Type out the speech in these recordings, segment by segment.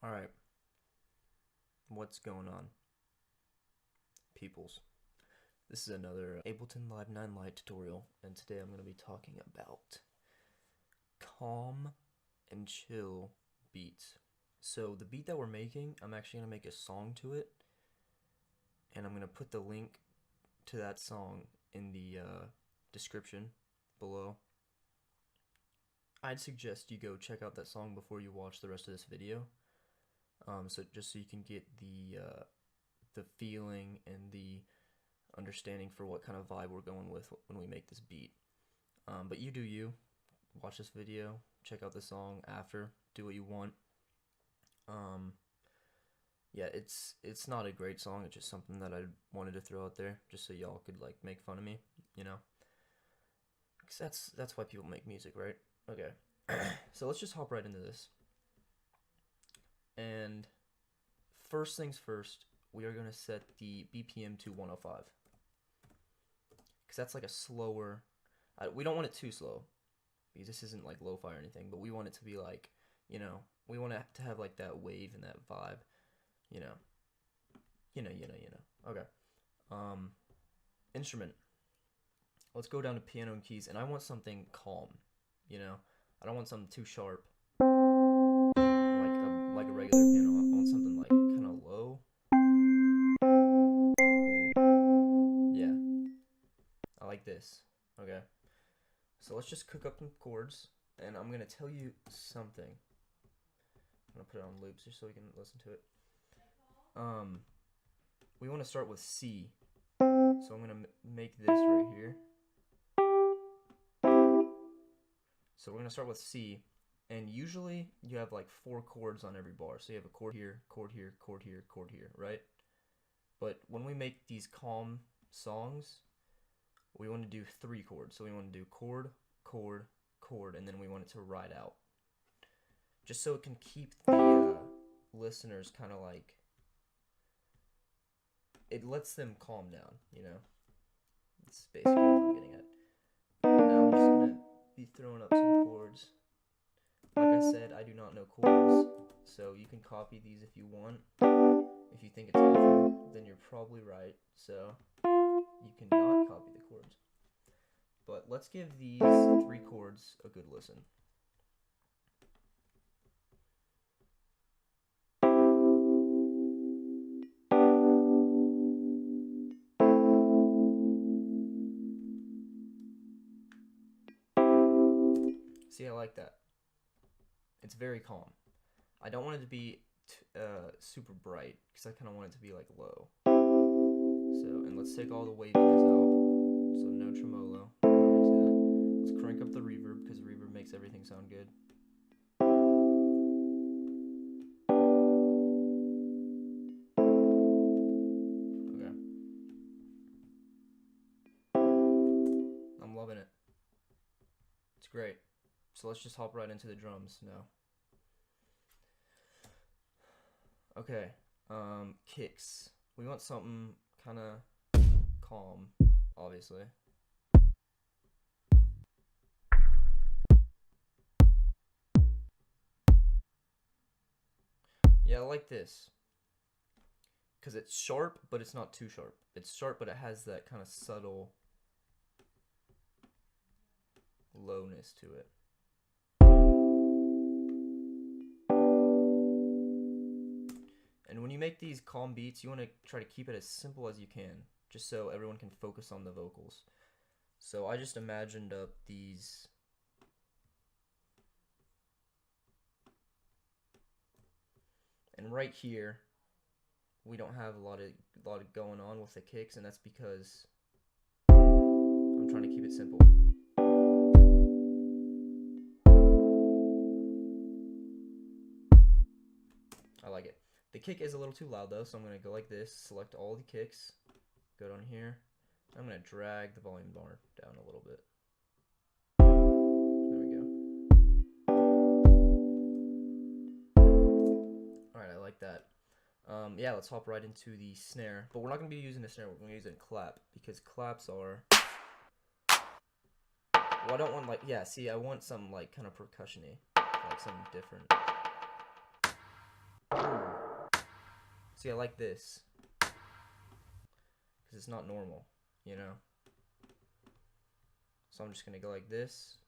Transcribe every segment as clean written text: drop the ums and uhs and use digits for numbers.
Alright, what's going on, peoples? This is another Ableton Live 9 Lite tutorial, and today I'm going to be talking about calm and chill beats. So the beat that we're making, I'm actually going to make a song to it, and I'm going to put the link to that song in the description below. I'd suggest you go check out that song before you watch the rest of this video. So just so you can get the feeling and the understanding for what kind of vibe we're going with when we make this beat. But you do you. Watch this video, check out the song after, do what you want. Yeah, it's not a great song, it's just something that I wanted to throw out there, just so y'all could like make fun of me, you know? Because that's why people make music, right? Okay, so let's just hop right into this. And first things first, we are going to set the BPM to 105. Because that's like a slower, we don't want it too slow, because this isn't like lo-fi or anything, but we want it to be like, you know, we want it to have like that wave and that vibe, you know. Okay. Instrument. Let's go down to piano and keys, and I want something calm, you know. I don't want something too sharp. Like a regular piano. I want something like kind of low. Yeah, I like this. Okay, so let's just cook up some chords, and I'm gonna tell you something. I'm gonna put it on loops just so we can listen to it. We want to start with C, so I'm gonna make this right here. So we're gonna start with C. And usually you have like 4 chords on every bar. So you have a chord here, chord here, chord here, chord here, right? But when we make these calm songs, we want to do 3 chords. So we want to do chord, chord, chord, and then we want it to ride out. Just so it can keep the listeners kind of like, it lets them calm down, you know? That's basically what I'm getting at. Now I'm just going to be throwing up some chords. Like I said, I do not know chords, so you can copy these if you want. If you think it's awful, then you're probably right, so you cannot copy the chords. But let's give these 3 chords a good listen. See, I like that. It's very calm. I don't want it to be super bright, because I kind of want it to be like low. So, and let's take all the waviness out. So no tremolo. Let's crank up the reverb, because reverb makes everything sound good. Okay. I'm loving it. It's great. So let's just hop right into the drums now. Okay, kicks. We want something kind of calm, obviously. Yeah, I like this. Because it's sharp, but it's not too sharp. It's sharp, but it has that kind of subtle lowness to it. And when you make these calm beats, you want to try to keep it as simple as you can, just so everyone can focus on the vocals. So I just imagined up these and right here we don't have a lot of going on with the kicks, and that's because I'm trying to keep it simple. I like it. The kick is a little too loud though, so I'm going to go like this, select all the kicks, go down here. I'm going to drag the volume bar down a little bit. There we go. Alright, I like that. Yeah, let's hop right into the snare. But we're not going to be using the snare, we're going to use a clap, because claps are... Well, I don't want like... Yeah, see, I want some like kind of percussion-y, like something different. See, I like this because it's not normal, you know? So I'm just going to go like this.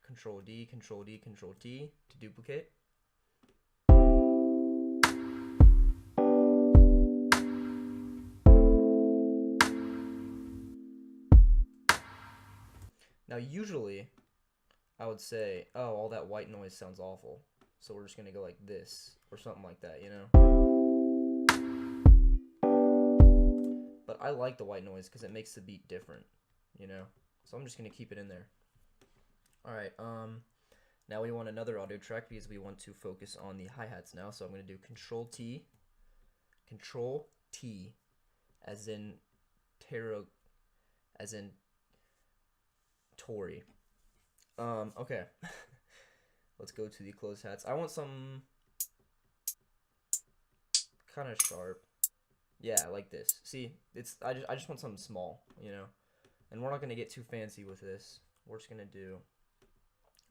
Control D, Control D, Control T to duplicate. Now usually I would say, oh, all that white noise sounds awful, so we're just going to go like this or something like that, you know? But I like the white noise because it makes the beat different, you know? So I'm just going to keep it in there. Alright, now we want another audio track because we want to focus on the hi-hats now. So I'm going to do Control T, as in Tori. Okay. Let's go to the closed hats. I want some kind of sharp. Yeah, like this. See, I just want something small, you know? And we're not going to get too fancy with this. We're just going to do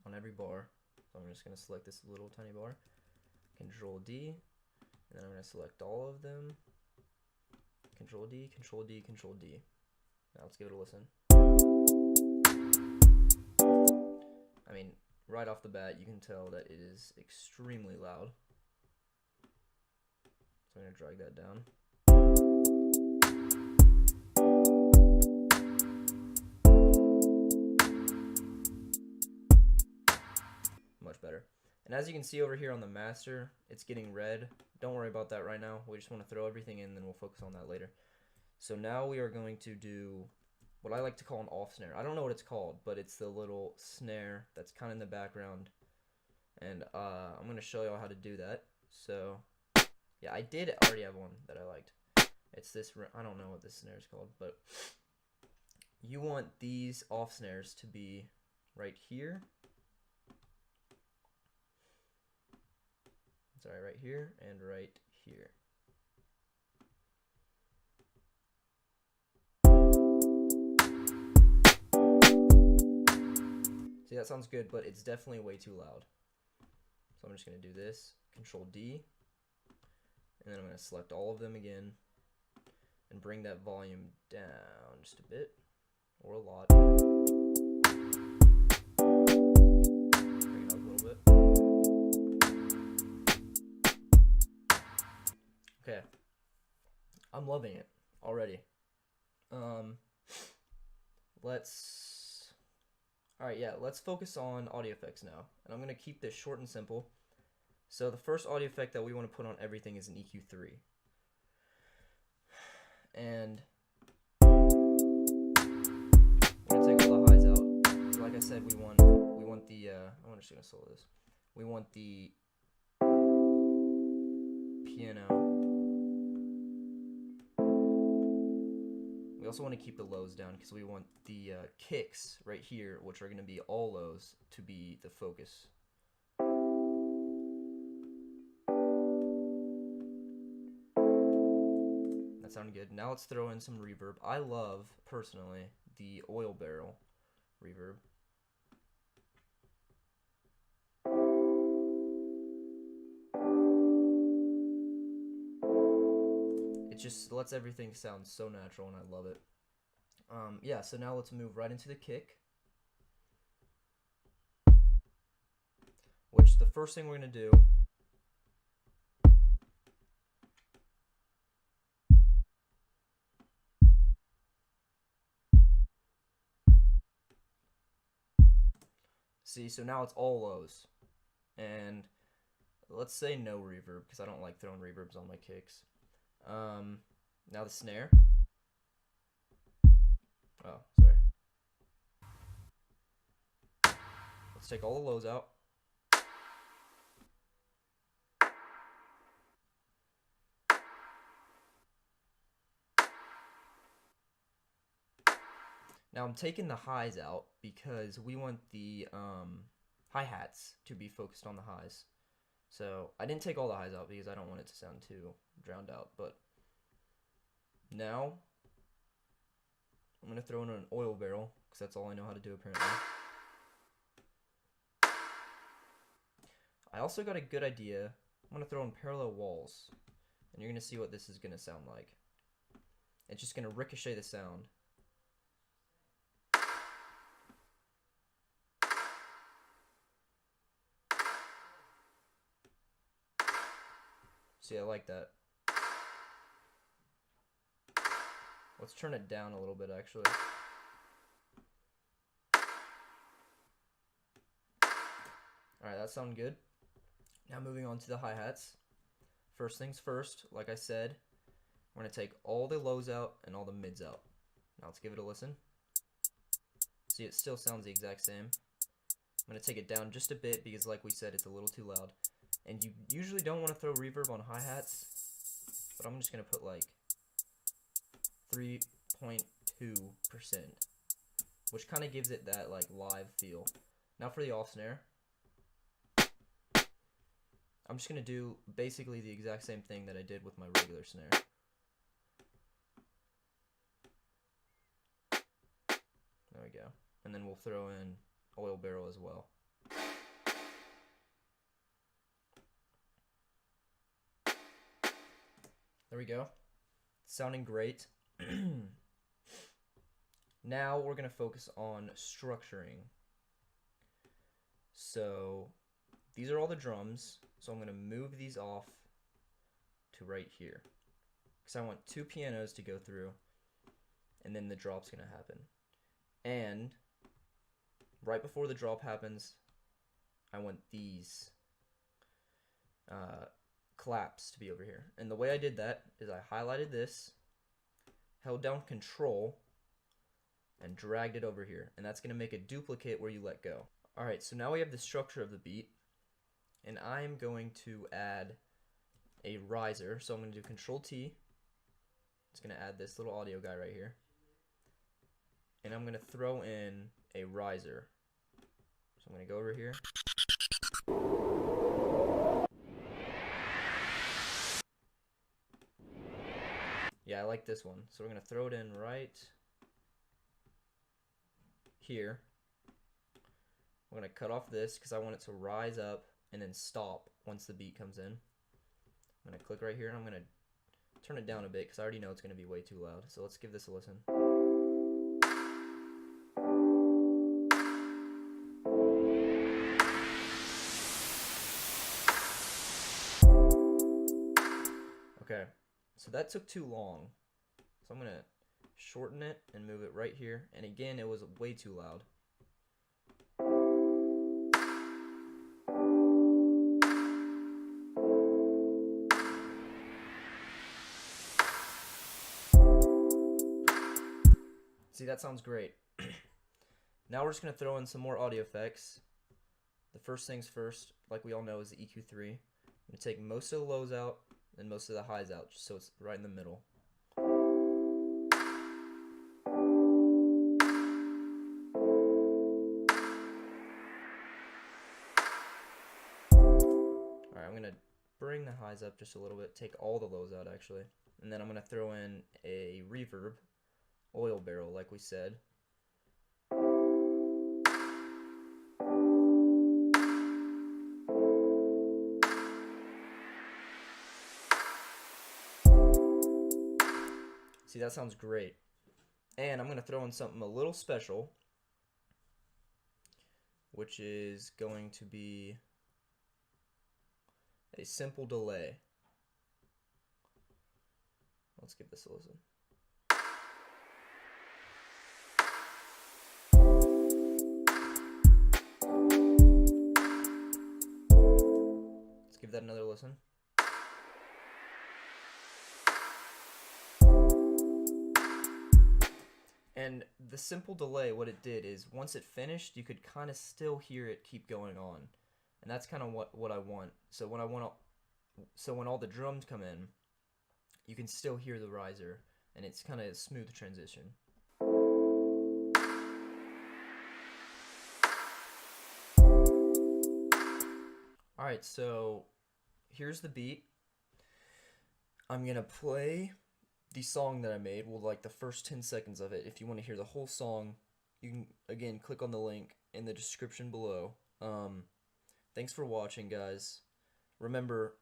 on every bar. So I'm just going to select this little tiny bar. Control D. And then I'm going to select all of them. Control D, Control D, Control D. Now let's give it a listen. I mean, right off the bat, you can tell that it is extremely loud. So I'm going to drag that down. Much better. And as you can see over here on the master, it's getting red. Don't worry about that right now. We just want to throw everything in, then we'll focus on that later. So now we are going to do what I like to call an off snare. I don't know what it's called, but it's the little snare that's kind of in the background. And I'm going to show y'all how to do that. So, yeah, I did already have one that I liked. It's this, I don't know what this snare is called, but you want these off snares to be right here. Sorry, right here and right here. See, that sounds good, but it's definitely way too loud. So I'm just going to do this, Control D, and then I'm going to select all of them again and bring that volume down just a bit, or a lot. Bring it up a little bit. Okay, I'm loving it already. Let's focus on audio effects now. And I'm going to keep this short and simple. So the first audio effect that we want to put on everything is an EQ3. And we're going to take all the highs out. Like I said, we want the, I'm just going to solo this. We want the piano. We also want to keep the lows down because we want the kicks right here, which are going to be all lows, to be the focus. That sounded good. Now let's throw in some reverb. I love, personally, the oil barrel reverb. It just lets everything sound so natural, and I love it. Yeah, so now let's move right into the kick. Which, the first thing we're going to do see, so now it's all lows. And let's say no reverb, because I don't like throwing reverbs on my kicks. Now the snare. Oh, sorry. Let's take all the lows out. Now I'm taking the highs out because we want the hi-hats to be focused on the highs. So I didn't take all the highs out because I don't want it to sound too drowned out, but now I'm going to throw in an oil barrel because that's all I know how to do apparently. I also got a good idea. I'm going to throw in parallel walls and you're going to see what this is going to sound like. It's just going to ricochet the sound. See, I like that. Let's turn it down a little bit, actually. Alright, that sounded good. Now moving on to the hi-hats. First things first, like I said, we're going to take all the lows out and all the mids out. Now let's give it a listen. See, it still sounds the exact same. I'm going to take it down just a bit because, like we said, it's a little too loud. And you usually don't want to throw reverb on hi-hats, but I'm just going to put like 3.2%, which kind of gives it that like live feel. Now for the off snare, I'm just going to do basically the exact same thing that I did with my regular snare. There we go. And then we'll throw in oil barrel as well. There we go. Sounding great. Now we're going to focus on structuring. So these are all the drums. So I'm going to move these off to right here, because I want 2 pianos to go through, and then the drop's going to happen. And right before the drop happens, I want these claps to be over here. And the way I did that is I highlighted this, held down Control, and dragged it over here. And that's going to make a duplicate where you let go. Alright, so now we have the structure of the beat. And I'm going to add a riser. So I'm going to do Control T. It's going to add this little audio guy right here. And I'm going to throw in a riser. So I'm going to go over here. Yeah, I like this one. So we're going to throw it in right here. We're going to cut off this because I want it to rise up and then stop once the beat comes in. I'm going to click right here and I'm going to turn it down a bit because I already know it's going to be way too loud. So let's give this a listen. Okay, so that took too long. So I'm going to shorten it and move it right here. And again, it was way too loud. See, that sounds great. Now we're just going to throw in some more audio effects. The first things first, like we all know, is the EQ3. I'm going to take most of the lows out and most of the highs out, just so it's right in the middle. Alright, I'm going to bring the highs up just a little bit, take all the lows out actually, and then I'm going to throw in a reverb, oil barrel like we said. See, that sounds great. And I'm going to throw in something a little special, which is going to be a simple delay. Let's give this a listen. Let's give that another listen. And the simple delay, what it did is once it finished, you could kind of still hear it keep going on. And that's kind of what I want. So when when all the drums come in, you can still hear the riser, and it's kind of a smooth transition. Alright, so here's the beat. I'm going to play the song that I made, well, like the first 10 seconds of it. If you want to hear the whole song, you can, again, click on the link in the description below. Thanks for watching, guys. Remember,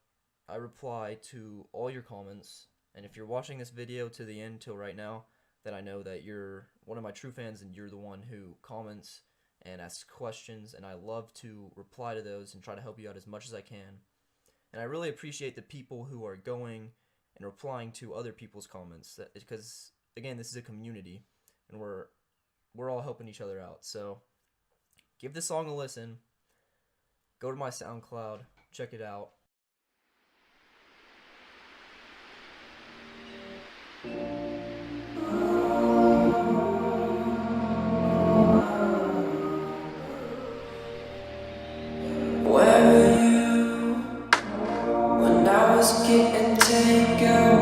I reply to all your comments, and if you're watching this video to the end till right now, then I know that you're one of my true fans and you're the one who comments and asks questions, and I love to reply to those and try to help you out as much as I can. And I really appreciate the people who are going and replying to other people's comments, because again, this is a community and we're all helping each other out. So give this song a listen. Go to my SoundCloud, check it out. Where were you when I was getting taken?